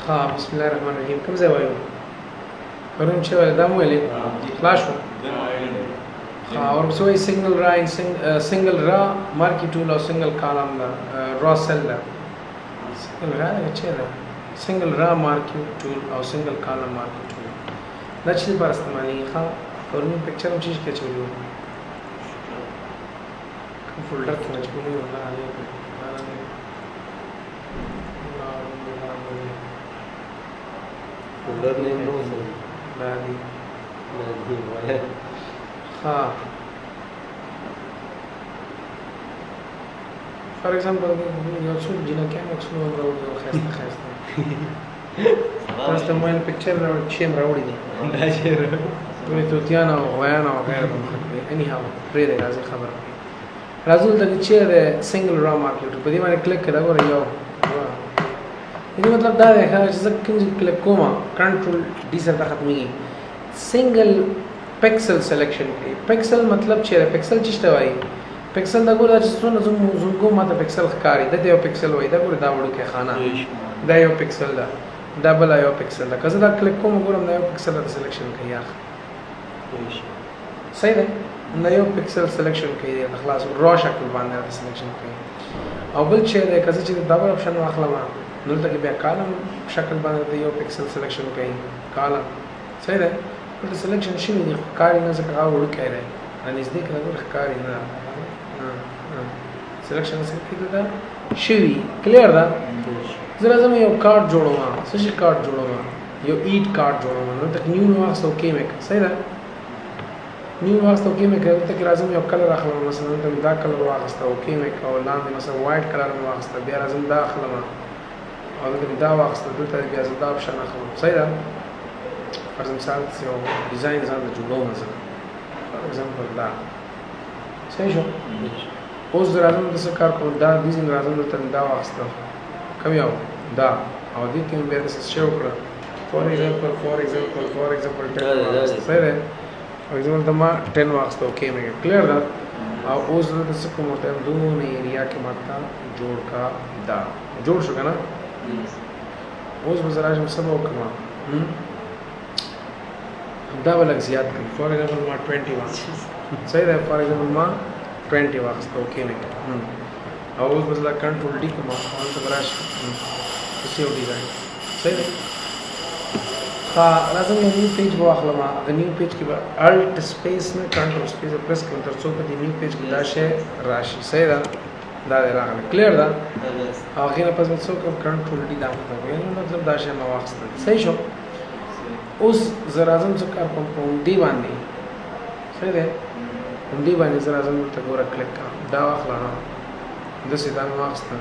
ها بسم الله الرحمن الرحیم کوم ځای وایو پرون چې ول دا مو ویلې خلاص شو ها ورپسې وایي سنگل را سنگل را مارکی ټول او سنگل کالم دا را سل دا سنگل را چې دا سنگل را مارکی ټول او سنگل کالم مارکی ټول دا چې پر استعمالي ها پرون پکچر هم چیز کې چولیو کوم فولډر کې نه چولیو الله علیکم فولډر نیم نو باندې وایي ها فار ایگزامپل یو څو جنا کې نو څو راوړو خاصه تاسو ته موږ پکچر راوړو چې راوړی دي دا شعر دوی توتیانا او غیانا او غیر اني هاو پرې ده راځي خبره راځو ته چې ده سنگل را مارکیټ په دې باندې کلیک کړه غواړم یو دې مطلب دا دی چې ځکه چې کلیک کوم کنټرول ډي سره ختمي سنگل پکسل سلیکشن کوي پکسل مطلب چې پکسل چې وایي پکسل دا ګور چې څونه زوم کوم ماته پکسل ښکاری دا یو پکسل وایي دا ګور دا وړو کې خانه دا یو پکسل ده دا بل یو پکسل ده کله دا کلیک کوم ګورم دا یو پکسل د سلیکشن کوي صحیح ده دا یو پکسل سلیکشن کوي د خلاص را شکل باندې د سلیکشن کوي او بل چې دا کله چې دا بل اپشن واخلم نو ته بیا کالم شکل باندې یو پکسل سلیکشن کوي کالم صحیح ده د سلیکشن شي دي کاری نه څنګه راوړل کېږي ان نږدې کله کاری نه سلیکشن څنګه کېږي دا شي کلیر ده زه راځم یو کارت جوړوم څه شي کارت جوړوم یو ایټ کارت جوړوم نو ته نیو واسطه اوکې مې صحیح ده نیو واسطه اوکې مې کوي ته راځم یو کلر اخلم مثلا ته دا کلر واغسته اوکې مې کو لاندې مثلا وایټ کلر مې واغسته بیا راځم دا اخلم او دا واغسته دلته بیا زه دا اپشن اخلم صحیح ده فرض مثال یو ډیزاین ځان جوړوم مثلا فار ایگزامپل دا صحیح شو اوس راځم د څه کار کوم دا ډیزاین راځم ته دا واغسته کوم یو دا او دې کې به څه شو کړ فار ایگزامپل 10 صحیح ده فار ایگزامپل ته ما 10 واغسته اوکې مې کلیر ده او اوس د څه کوم ټایم دوه ایریا کې ماته جوړ کا دا جوړ شو کنه اوس به زرا شم سبا وکما دا ولک زیات کړ فار ایگزامپل ما 20 واغسته صحیح ده فار ایگزامپل ما 20 واغسته اوکې مې او اوس به زرا کنټرول ډی کوم او ته براش څه ډیزاین صحیح ده ها لازم یو نیو پیج واخلم د نیو پیج کې به الټ سپیس نه کنټرول سپیس پرس کوم تر څو په دې نیو پیج کې دا شی راشي صحیح ده دا راغلی کلیر ده او غیر پس څو کوم کنټرول ډی دا مطلب دا شی ما واخستل صحیح شو اوس زه راځم چې کار کوم په دی باندې صحیح ده دی باندې زه راځم ته ګوره کلیک کوم دا واخلم د سیدا ما واخستل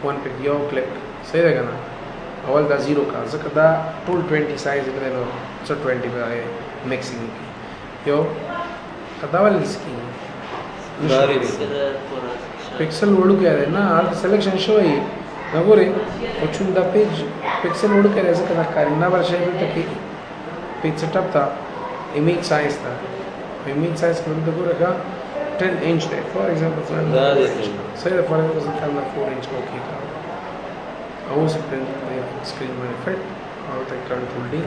ون په یو کلیک صحیح ده کنه اول دا زیرو کا ځکه دا ټول 20 سایز کې نو څو 20 به مکسینګ یو کدا ول سکی پکسل وړو کې نه هر سلیکشن شوی دا ګوري او چون دا پیج پکسل وړو کې ځکه دا کارینه ورشي ته کې پیج سیټ اپ تا امیج سایز تا امیج سایز کوم دا ګوره کا 10 انچ ده فار ایگزامپل دا دې صحیح فار ایگزامپل څنګه 4 انچ اوکې کا اوس په سکرین باندې فټ او ته کنټرول دی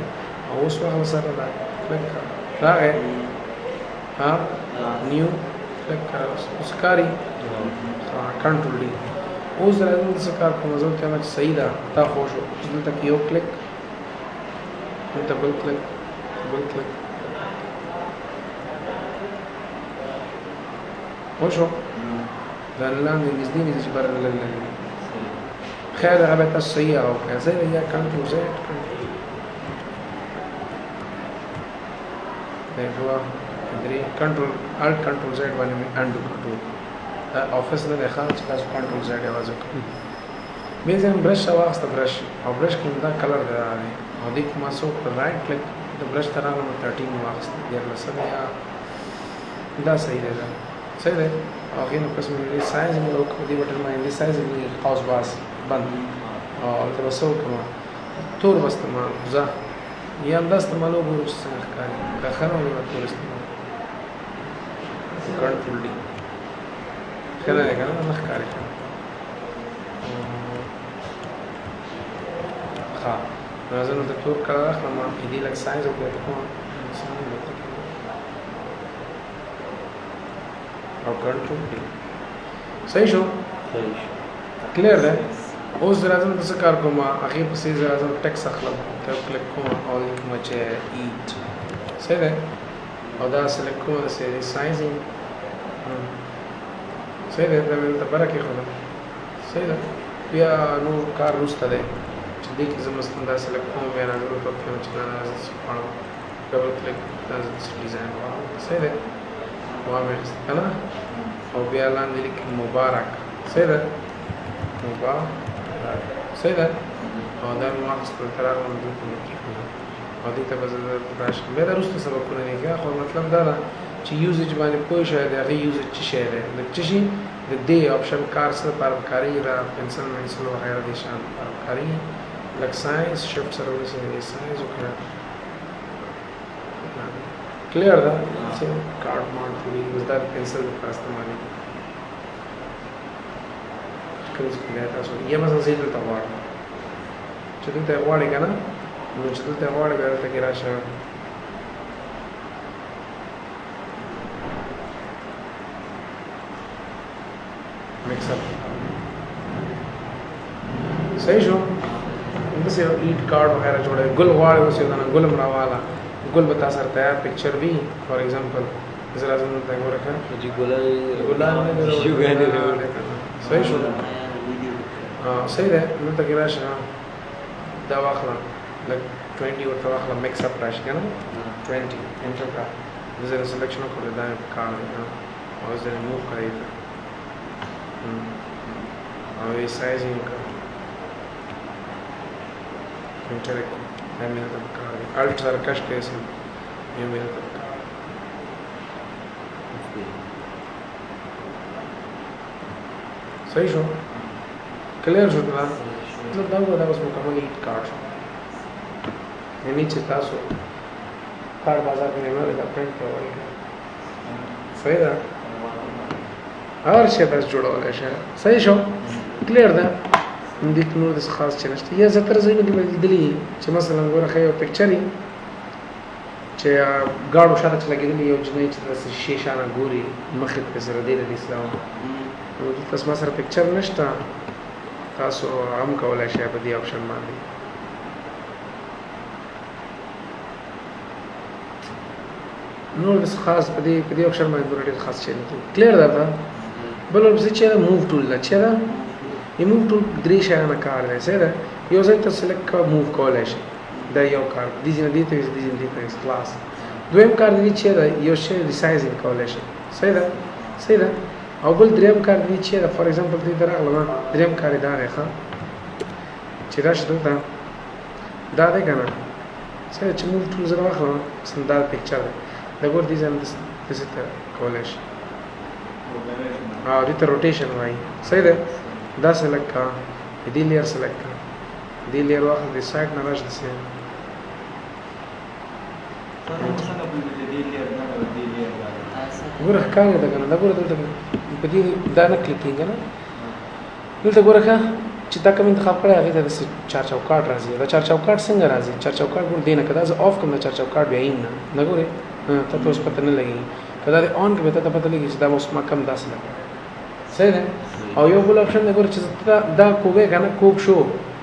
اوس هغه سره دا کلیک راغی ها نیو کلیک اوس کاری کنټرول دی اوس راځم د څه کار کوم زه ته چې صحیح ده تا خوښ دلته یو کلیک دلته بل کلیک وشو دا لاندې نږدې چې بر لاندې خير هذا السيئة أو كذا هي كنترول زد هو دري كنترول الت كنترول زد باندې انډو کنټرول افس نه ښه چې تاسو کنټرول زد आवाज وکړئ مې زم برش واست برش او برش کې دا کلر دی او دې کومه سو پر رائټ کلیک د برش ترانه 13 واست د لسه یا دا صحیح دی صحیح دی او غینه قسم لري سایز مې او دې بټن باندې سایز مې خاص باس بند او تاسو کومه تور واستما ځه یا انداز ته مالو ګورو څنګه ښکاري دا خنو نه تور استعمال کنټرول دی خلک نه نه ښکاري ها راځنه د تور کړه راخلم دې لک سایز او کړه کوم او کنټرول دی صحیح شو کلیر ده اوس راځم د څه کار کوم هغه په سیز راځم ټیکس اخلم ته کلیک کوم او لیکم چې ایټ صحیح ده او دا سلیکټ کوم د سیز سایزینګ صحیح ده دا مې ته برکه خو صحیح ده بیا نو کار روسته ده چې دې کې زما ستنده سلیکټ کوم بیا راځم په کوم چې نه راځم ډبل کلیک دا ډیزاین صحیح ده وامه انا او بیا لاندې لیک مبارک صحیح ده مبارک صحیح ده او دا مارکس پر قرار باندې کوم او دې ته به زه راش بیا د روسته سبقونه نه کوي خو مطلب دا ده چې یوزج باندې پوه شئ دا غي یوزج څه شی دی د څه شي د دې اپشن کار سره پرکاري را پنسل منسل وغیرہ دي شان پرکاري لک ساينس شفت سره ورسې ساينس وکړه کلیر ده چې کارت ماونټ پوری وزدا پنسل په استعمالي کله چې تاسو یې مثلا زه دلته غواړم چې دلته غواړئ کنه نو چې دلته غواړئ بیا دلته کې راشه مکس اپ صحیح شو دسه ایټ کارت وغیرہ جوړه ګل غواړئ اوس یو نه ګل مراواله ګل به تاسو سره تیار پکچر وي فار ایگزامپل زرا زموږ ته ورکه जी गुलाल صحیح شو صحیح ده نو ته کې راشه دا واخله لک 20 ورته واخله مکس اپ راشي کنه 20 انټر کا زه سلیکشن کړل دا کار نه او زه موو کړی او یې سایزینګ انټر دا مې ته کار الټ سره کش کې سم یې مې ته صحیح شو کلیر شو دا مطلب دا اوس مکمل ایټ کارت شو یعنی چې تاسو کار بازار کې نه لګا پرنٹ کوي صحیح ده هر شی بس جوړول شي صحیح شو کلیر ده دې نور د خاص چې نشته یا زه تر زینو کې لیدلې چې مثلا ګوره خو یو پکچري چې ګاډو شاته چې لګېدلی یو جنۍ چې د شیشه نه ګوري مخې ته سره دی د اسلام نو تاسو ما سره پکچر نشته تاسو هم کولای شئ په دې آپشن باندې نور د خاص په دې آپشن باندې ډېر خاص شي نه کلیر ده بل څه چې موو ټول لا چې دا موو ټول درې شیانه کار دی سره یو ځای ته سلیکټ کا موو کولای شي دا یو کار دي چې دې ته کلاس دویم کار دی چې دا یو شی ریسایزینګ کولای شي صحیح ده او بل دریم کار دی چې فار ایگزامپل دې درغله دریم کار دی دا ښه چې راشه دا دی کنه څنګه چې موږ ټول زره واخلو سندال پکچر دا ګور دي ځان د څه ته کولای شي دې ته روټیشن وایي صحیح ده دا سلیکټ کا دې لیر سلیکټ کا دې لیر واخل دې سایډ نه راشه دسه ګوره ښکاري ده کنه دا ګوره دلته په دې دا نه کلیک کېږي نه دلته ګوره ښه چې دا کوم انتخاب کړی هغې ته داسې چار چوکاټ راځي دا چار چوکاټ څنګه راځي چار چوکاټ ګوره دې نه که دا زه آف کړم دا چار چوکاټ بیا یې نه ګورې ته ته اوس پته نه لګېږي که دا دې آن کړې ته ته پته لګېږي چې دا اوس ما کم داسې لګي صحیح ده او یو بل آپشن دی ګوره چې دا کوږی که نه کوږ شو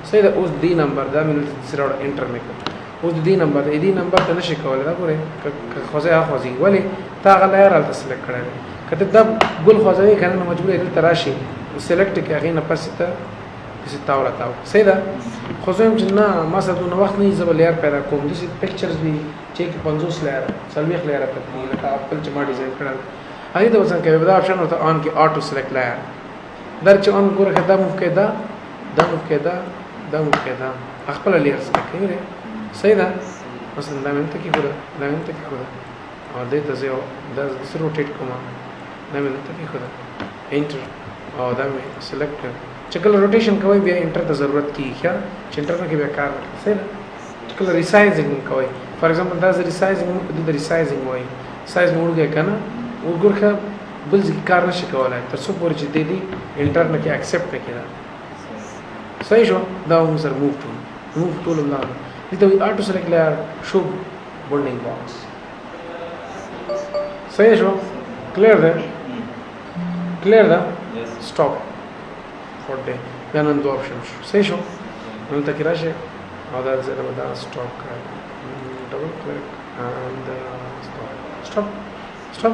صحیح ده اوس دې نمبر دا مې دلته سره انټر مې کړ اوس دې نمبر دې نمبر ته نشي کولی دا ګورې که خوځې خوځېږي ولې تا هغه لایار هلته سلیکټ کړی دی که ته دا ګل خوځوې که نه نو مجبور یې دلته راشي سلیکټ کړې هغې نه پسې ته داسې تاو راتاو صحیح ده خو زه وایم چې نه ما سره دونه وخت نه وي زه به لیر پیدا کوم داسې پکچرز وي چې 50 لیره 40 لیره پکې وي لکه خپل چې ما ډیزاین کړل هغې ته به څنګه کوې دا آپشن ورته آن کې آټو سلیکټ لایر دا چې آن ګوره ښه دا موف کوې دا موف کوې دا موف کوې دا خپله لیر سلیکټ کوې صحیح ده مثلا دا مې دلته کېښوده دا مې دلته کېښوده او دې ته زه دا داسې روټیټ کوم دا مې دلته کېښوده انټر او دا مې سلیکټ کړ چې کله روټیشن کوئ بیا انټر ته ضرورت کېږي ښه چې انټر نه کې بیا کار وکړي صحیح ده چې کله ریسایزینګ کوئ فار ایگزامپل دا زه ریسایزینګ مو د ریسایزینګ وایي سایز مې وړوکی که نه وګور ښه بل ځای کار نشي کولی تر څو پورې چې دې انټر نه کې اکسپټ نه کړي صحیح شو دا هم سره موو ټول ولاړ دلته وي auto select layer show bounding box صحیح شو clear ده clear ده Yes. stop for day بیا نن دو option شو صحیح شو نو ته کې راشه او دا زه دا stop کړم double click and stop stop